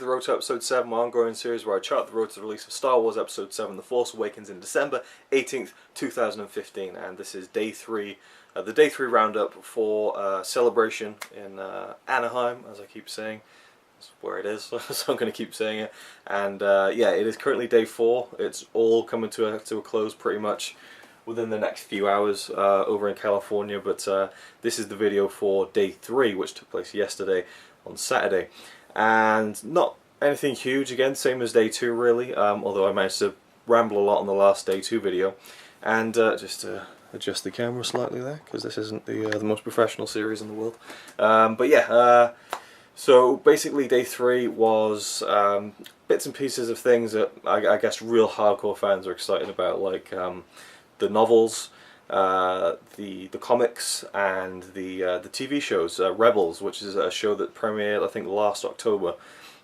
the road to Episode 7, my ongoing series where I chart the road to the release of Star Wars Episode 7, The Force Awakens in December 18th, 2015. And this is Day 3, the Day 3 roundup for Celebration in Anaheim, as I keep saying. That's where it is, so I'm going to keep saying it. And yeah, it is currently Day 4. It's all coming to a close pretty much within the next few hours over in California. But this is the video for Day 3, which took place yesterday on Saturday. And not anything huge, again, same as Day 2 really, although I managed to ramble a lot on the last Day 2 video. And just to adjust the camera slightly there, because this isn't the most professional series in the world. But yeah, so basically Day 3 was bits and pieces of things that I guess real hardcore fans are excited about, like the novels, the comics, and the TV shows. Rebels, which is a show that premiered I think last October,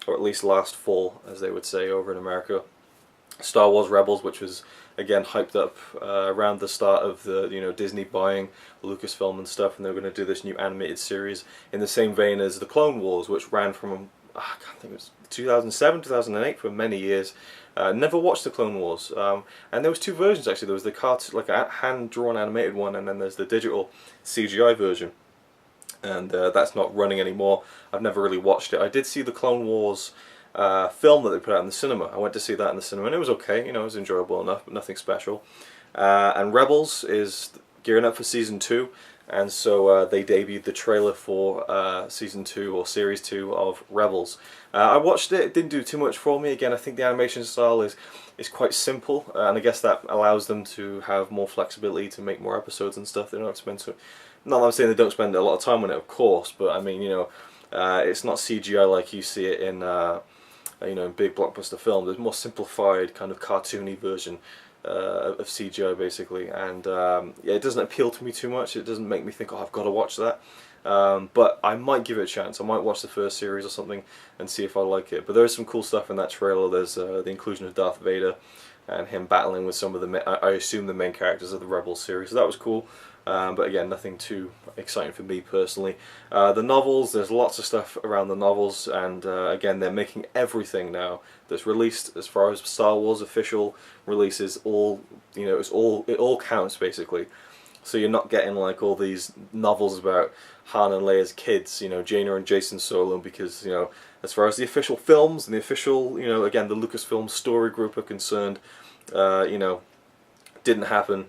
or at least last fall, as they would say over in America. Star Wars Rebels, which was again hyped up around the start of the Disney buying Lucasfilm and stuff, and they're going to do this new animated series in the same vein as the Clone Wars, which ran from I can't think it was 2007, 2008 for many years. Never watched the Clone Wars, and there was two versions actually. There was the like a hand-drawn animated one, and then there's the digital CGI version, and that's not running anymore. I've never really watched it. I did see the Clone Wars film that they put out in the cinema. I went to see that in the cinema, and it was okay. It was enjoyable enough, but nothing special. And Rebels is gearing up for Season 2. And so they debuted the trailer for Season 2 or Series 2 of Rebels. I watched it, it didn't do too much for me. Again, I think the animation style is quite simple, and I guess that allows them to have more flexibility to make more episodes and stuff. They don't spend not that I'm saying they don't spend a lot of time on it, of course, but I mean, it's not CGI like you see it in in big blockbuster films. There's more simplified, kind of cartoony version of CGI basically, and yeah, it doesn't appeal to me too much. It doesn't make me think, oh, I've got to watch that, but I might give it a chance. I might watch the first series or something and see if I like it. But there is some cool stuff in that trailer. There's the inclusion of Darth Vader and him battling with some of the I assume the main characters of the Rebels series, so that was cool. But again, nothing too exciting for me personally. The novels, there's lots of stuff around the novels, and again, they're making everything now that's released as far as Star Wars official releases. It all counts basically. So you're not getting like all these novels about Han and Leia's kids, Jaina and Jason Solo, because as far as the official films and the official, again, the Lucasfilm story group are concerned, didn't happen,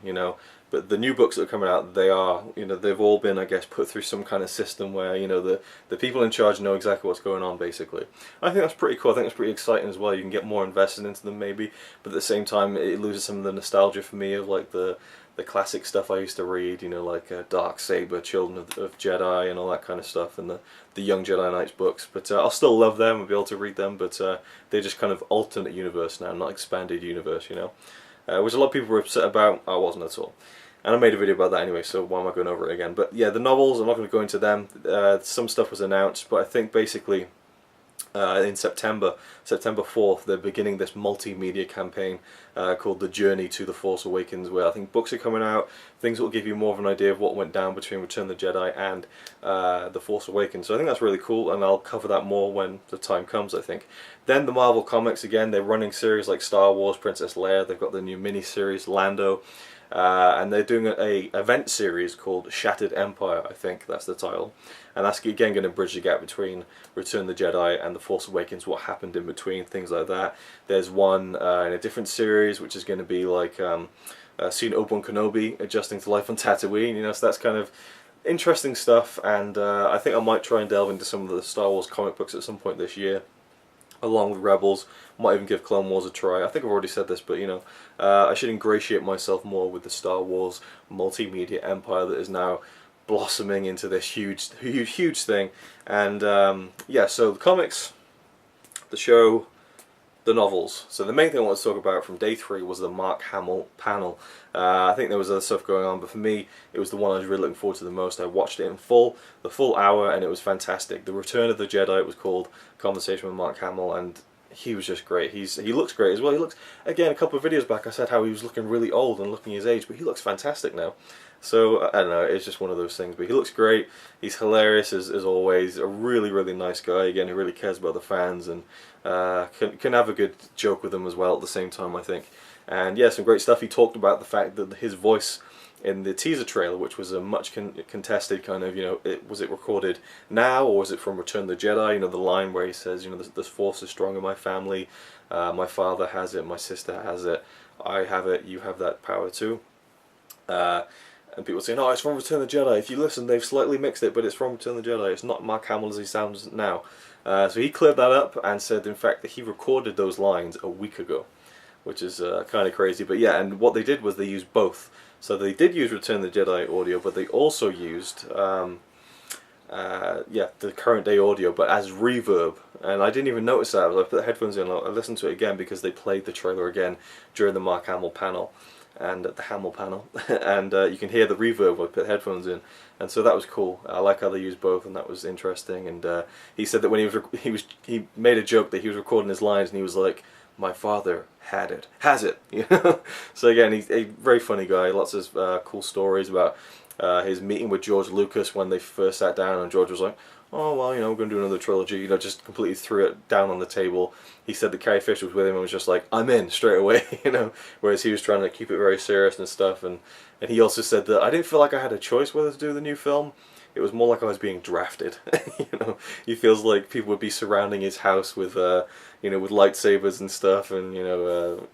But the new books that are coming out, they are, they've all been, I guess, put through some kind of system where, the people in charge know exactly what's going on, basically. I think that's pretty cool. I think it's pretty exciting as well. You can get more invested into them, maybe, but at the same time, it loses some of the nostalgia for me of, like, the classic stuff I used to read, like Darksaber, Children of Jedi, and all that kind of stuff, and the Young Jedi Knights books. But I'll still love them and be able to read them, but they're just kind of alternate universe now, not expanded universe, which a lot of people were upset about. I wasn't at all. And I made a video about that anyway, so why am I going over it again? But yeah, the novels, I'm not going to go into them. Some stuff was announced, but I think basically in September 4th, they're beginning this multimedia campaign called The Journey to the Force Awakens, where I think books are coming out, things that will give you more of an idea of what went down between Return of the Jedi and The Force Awakens. So I think that's really cool, and I'll cover that more when the time comes, I think. Then the Marvel Comics, again, they're running series like Star Wars, Princess Leia, they've got the new mini-series, Lando, and they're doing a event series called Shattered Empire, I think that's the title. And that's again going to bridge the gap between Return of the Jedi and The Force Awakens, what happened in between, things like that. There's one in a different series which is going to be like seeing Obi-Wan Kenobi adjusting to life on Tatooine, so that's kind of interesting stuff, and I think I might try and delve into some of the Star Wars comic books at some point this year, along with Rebels. Might even give Clone Wars a try. I think I've already said this, but I should ingratiate myself more with the Star Wars multimedia empire that is now blossoming into this huge thing. And yeah, so the comics, the show, the novels. So the main thing I want to talk about from Day 3 was the Mark Hamill panel. I think there was other stuff going on, but for me, it was the one I was really looking forward to the most. I watched it in full, the full hour, and it was fantastic. The Return of the Jedi, it was called, Conversation with Mark Hamill, and he was just great. He looks great as well. He looks, again, a couple of videos back I said how he was looking really old and looking his age, but he looks fantastic now. So I don't know, it's just one of those things. But he looks great. He's hilarious as always. A really, really nice guy. Again, who really cares about the fans and can have a good joke with them as well at the same time, I think. And yeah, some great stuff. He talked about the fact that his voice in the teaser trailer, which was a much contested kind of, was it recorded now or was it from Return of the Jedi? The line where he says, the Force is strong in my family, my father has it, my sister has it, I have it, you have that power too. And people saying, oh, it's from Return of the Jedi. If you listen, they've slightly mixed it, but it's from Return of the Jedi. It's not Mark Hamill as he sounds now. So he cleared that up and said, in fact, that he recorded those lines a week ago, which is kind of crazy. But yeah, and what they did was they used both. So they did use Return of the Jedi audio, but they also used the current day audio, but as reverb. And I didn't even notice that. I put the headphones in, I listened to it again because they played the trailer again during the Mark Hamill panel, and the Hamill panel, and you can hear the reverb when I put the headphones in, and so that was cool. I like how they used both, and that was interesting. And he said that when he made a joke that he was recording his lines, and he was like, my father has it. So again, he's a very funny guy. Lots of cool stories about his meeting with George Lucas when they first sat down, and George was like, oh well, we're going to do another trilogy. Just completely threw it down on the table. He said that Carrie Fisher was with him and was just like, I'm in straight away. Whereas he was trying to keep it very serious and stuff. And he also said that I didn't feel like I had a choice whether to do the new film. It was more like I was being drafted. He feels like people would be surrounding his house with with lightsabers and stuff, and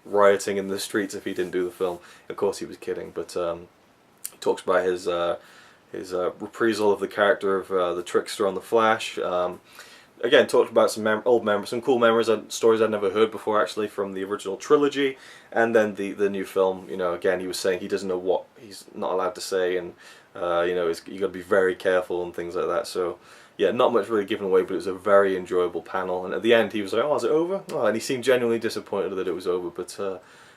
rioting in the streets if he didn't do the film. Of course, he was kidding, but he talks about his reprisal of the character of the Trickster on the Flash. Again, talked about some old memories, some cool memories and stories I'd never heard before actually from the original trilogy, and then the new film. Again, he was saying he doesn't know what he's not allowed to say, and you got to be very careful and things like that. So yeah, not much really given away, but it was a very enjoyable panel. And at the end, he was like, "Oh, is it over?" Oh, and he seemed genuinely disappointed that it was over. But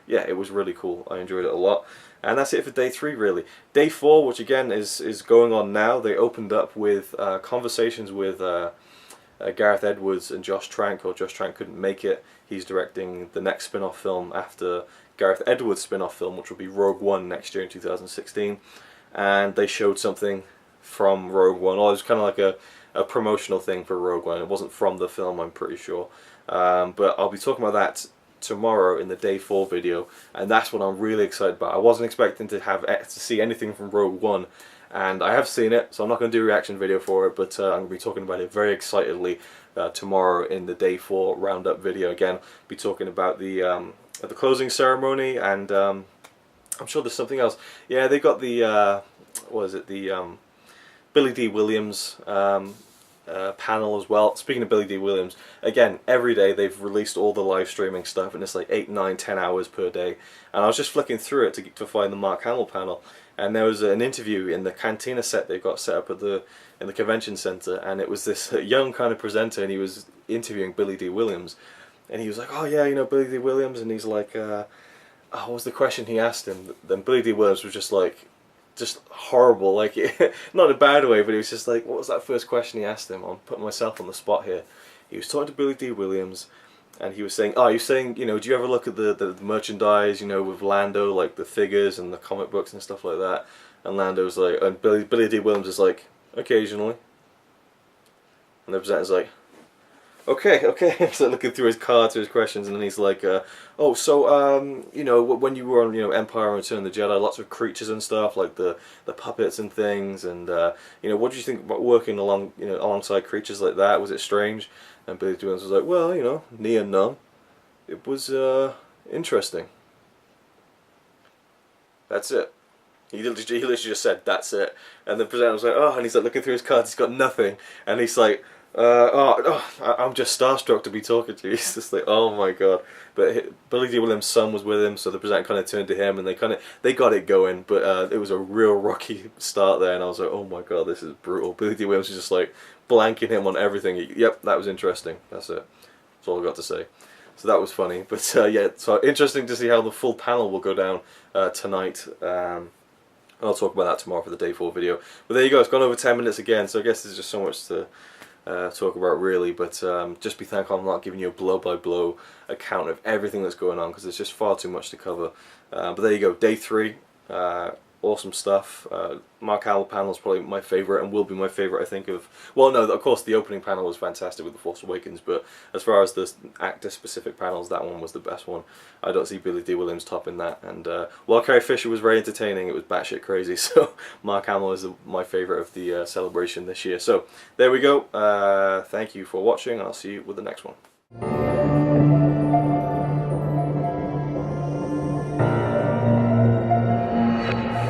yeah, it was really cool. I enjoyed it a lot. And that's it for day 3, really. Day 4, which again is going on now, they opened up with conversations with Gareth Edwards and Josh Trank. Or Josh Trank couldn't make it. He's directing the next spin-off film after Gareth Edwards' spin-off film, which will be Rogue One next year in 2016. And they showed something from Rogue One. Or it was kind of like a promotional thing for Rogue One. It wasn't from the film, I'm pretty sure. But I'll be talking about that tomorrow in the day 4 video, and that's what I'm really excited about. I wasn't expecting to see anything from Rogue One, and I have seen it, so I'm not going to do a reaction video for it, but I'm going to be talking about it very excitedly tomorrow in the day 4 roundup video. Again, be talking about the closing ceremony, and I'm sure there's something else. Yeah, they got the what is it, the Billy D. Williams panel as well. Speaking of Billy D. Williams, again, every day they've released all the live streaming stuff, and it's like 8, 9, 10 hours per day. And I was just flicking through it to find the Mark Hamill panel, and there was an interview in the cantina set they've got set up at in the convention center, and it was this young kind of presenter, and he was interviewing Billy D. Williams, and he was like, oh yeah, Billy D. Williams, and he's like, oh, what was the question he asked him? Then Billy D. Williams was just horrible, like, not in a bad way, but he was just like, what was that first question he asked him? I'm putting myself on the spot here. He was talking to Billy D. Williams, and he was saying, oh, you're saying, do you ever look at the merchandise, with Lando, like the figures and the comic books and stuff like that? And Lando's like, and Billy D. Williams is like, occasionally. And the presenter's like, okay. He's like looking through his cards, through his questions, and then he's like, oh, so, when you were on, Empire and Return of the Jedi, lots of creatures and stuff, like the puppets and things, and, what do you think about working alongside creatures like that? Was it strange? And Billy D. Williams was like, well, near and none. It was, interesting. That's it. He literally just said, that's it. And the presenter was like, oh, and he's like looking through his cards, he's got nothing. And he's like, I'm just starstruck to be talking to you. He's just like, oh my god. But Billy D. Williams' son was with him, so the presenter kind of turned to him, and they got it going. But it was a real rocky start there, and I was like, oh my god, this is brutal. Billy D. Williams was just like blanking him on everything. Yep, that was interesting. That's it. That's all I got to say. So that was funny. But yeah, so interesting to see how the full panel will go down tonight. I'll talk about that tomorrow for the day 4 video. But there you go, it's gone over 10 minutes again, so I guess there's just so much to talk about really, but just be thankful I'm not giving you a blow-by-blow account of everything that's going on, because there's just far too much to cover. But there you go, day 3. Awesome stuff. Mark Hamill panel is probably my favourite, and will be my favourite, I think, of... Well, no, of course the opening panel was fantastic with The Force Awakens, but as far as the actor-specific panels, that one was the best one. I don't see Billy D. Williams topping that, and while Carrie Fisher was very entertaining, it was batshit crazy, so Mark Hamill is my favourite of the celebration this year. So, there we go. Thank you for watching, and I'll see you with the next one.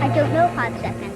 I don't know 5 seconds.